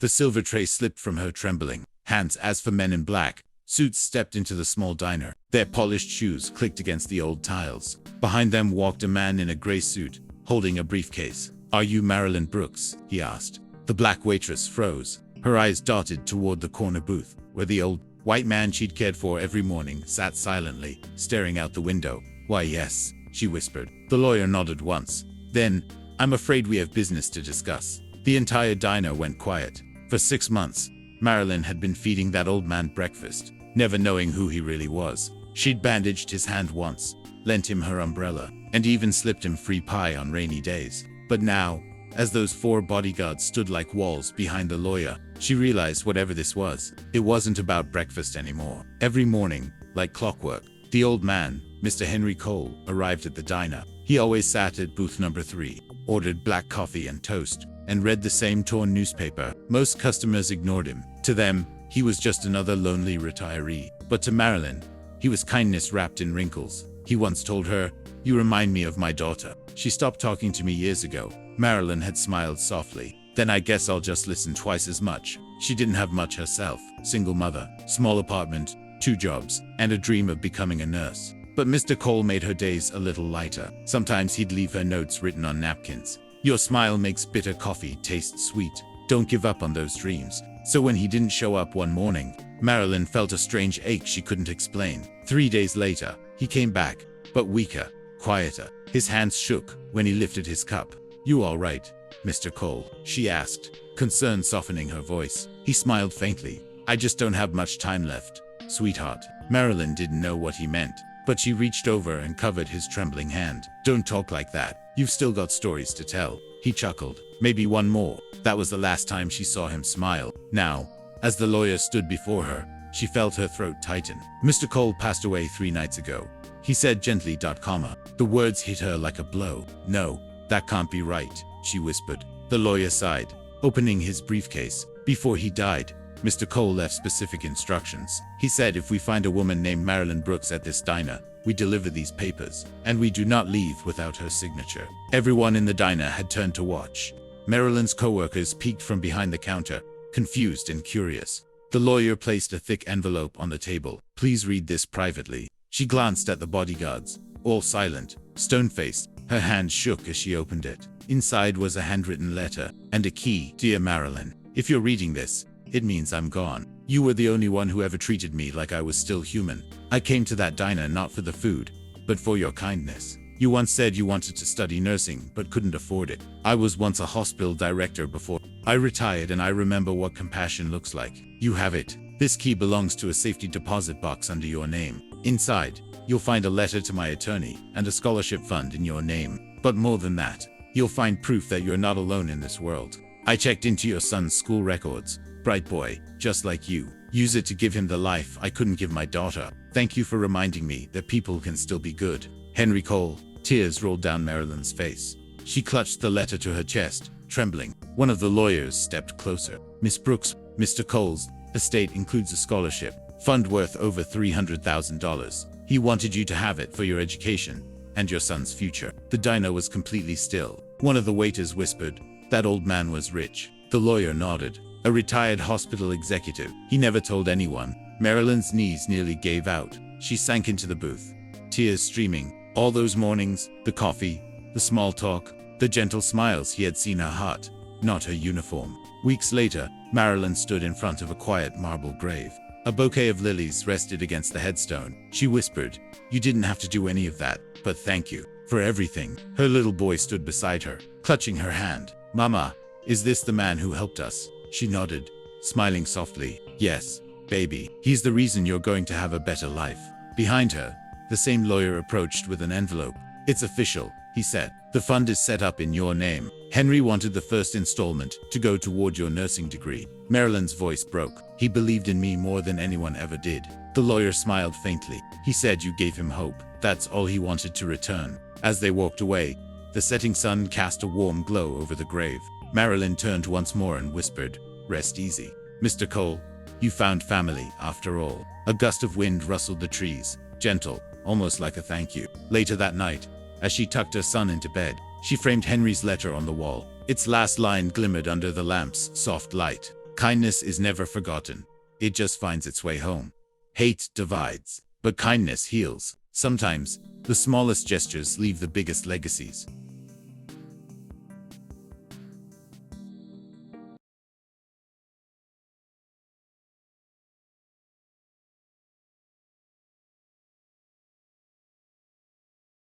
The silver tray slipped from her trembling hands as for men in black suits stepped into the small diner. Their polished shoes clicked against the old tiles. Behind them walked a man in a gray suit, holding a briefcase. "Are you Marilyn Brooks?" he asked. The black waitress froze. Her eyes darted toward the corner booth, where the old white man she'd cared for every morning sat silently, staring out the window. "Why, yes," she whispered. The lawyer nodded once. Then, "I'm afraid we have business to discuss." The entire diner went quiet. For 6 months, Marilyn had been feeding that old man breakfast, never knowing who he really was. She'd bandaged his hand once, lent him her umbrella, and even slipped him free pie on rainy days. But now, as those 4 bodyguards stood like walls behind the lawyer, she realized whatever this was, it wasn't about breakfast anymore. Every morning, like clockwork, the old man, Mr. Henry Cole, arrived at the diner. He always sat at booth number 3, ordered black coffee and toast, and read the same torn newspaper. Most customers ignored him. To them, he was just another lonely retiree. But to Marilyn, he was kindness wrapped in wrinkles. He once told her, "You remind me of my daughter. She stopped talking to me years ago." Marilyn had smiled softly. "Then I guess I'll just listen twice as much." She didn't have much herself. Single mother, small apartment, 2 jobs, and a dream of becoming a nurse. But Mr. Cole made her days a little lighter. Sometimes he'd leave her notes written on napkins. "Your smile makes bitter coffee taste sweet. Don't give up on those dreams." So when he didn't show up one morning, Marilyn felt a strange ache she couldn't explain. 3 days later, he came back, but weaker, quieter. His hands shook when he lifted his cup. "You all right, Mr. Cole?" she asked, concern softening her voice. He smiled faintly. "I just don't have much time left, sweetheart." Marilyn didn't know what he meant, but she reached over and covered his trembling hand. "Don't talk like that. You've still got stories to tell." He chuckled. "Maybe one more." That was the last time she saw him smile. Now, as the lawyer stood before her, she felt her throat tighten. "Mr. Cole passed away 3 nights ago," he said gently. The words hit her like a blow. "No, that can't be right," she whispered. The lawyer sighed, opening his briefcase. "Before he died, Mr. Cole left specific instructions. He said if we find a woman named Marilyn Brooks at this diner, we deliver these papers, and we do not leave without her signature." Everyone in the diner had turned to watch. Marilyn's co-workers peeked from behind the counter, confused and curious. The lawyer placed a thick envelope on the table. "Please read this privately." She glanced at the bodyguards, all silent, stone-faced. Her hand shook as she opened it. Inside was a handwritten letter and a key. "Dear Marilyn, if you're reading this, it means I'm gone. You were the only one who ever treated me like I was still human. I came to that diner not for the food, but for your kindness. You once said you wanted to study nursing but couldn't afford it. I was once a hospital director before I retired, and I remember what compassion looks like. You have it. This key belongs to a safety deposit box under your name. Inside, you'll find a letter to my attorney and a scholarship fund in your name. But more than that, you'll find proof that you're not alone in this world. I checked into your son's school records. Bright boy, just like you. Use it to give him the life I couldn't give my daughter. Thank you for reminding me that people can still be good. Henry Cole." Tears rolled down Marilyn's face. She clutched the letter to her chest, trembling. One of the lawyers stepped closer. "Miss Brooks, Mr. Cole's estate includes a scholarship fund worth over $300,000. He wanted you to have it for your education and your son's future." The diner was completely still. One of the waiters whispered, "That old man was rich." The lawyer nodded. "A retired hospital executive. He never told anyone." Marilyn's knees nearly gave out. She sank into the booth, tears streaming. All those mornings, the coffee, the small talk, the gentle smiles, he had seen her heart, not her uniform. Weeks later, Marilyn stood in front of a quiet marble grave. A bouquet of lilies rested against the headstone. She whispered, "You didn't have to do any of that, but thank you for everything." Her little boy stood beside her, clutching her hand. "Mama, is this the man who helped us?" She nodded, smiling softly. "Yes, baby. He's the reason you're going to have a better life." Behind her, the same lawyer approached with an envelope. "It's official," he said. "The fund is set up in your name. Henry wanted the first installment to go toward your nursing degree." Marilyn's voice broke. "He believed in me more than anyone ever did." The lawyer smiled faintly. "He said you gave him hope. That's all he wanted to return." As they walked away, the setting sun cast a warm glow over the grave. Marilyn turned once more and whispered, "Rest easy, Mr. Cole. You found family, after all." A gust of wind rustled the trees, gentle, almost like a thank you. Later that night, as she tucked her son into bed, she framed Henry's letter on the wall. Its last line glimmered under the lamp's soft light. Kindness is never forgotten. It just finds its way home. Hate divides, but kindness heals. Sometimes, the smallest gestures leave the biggest legacies.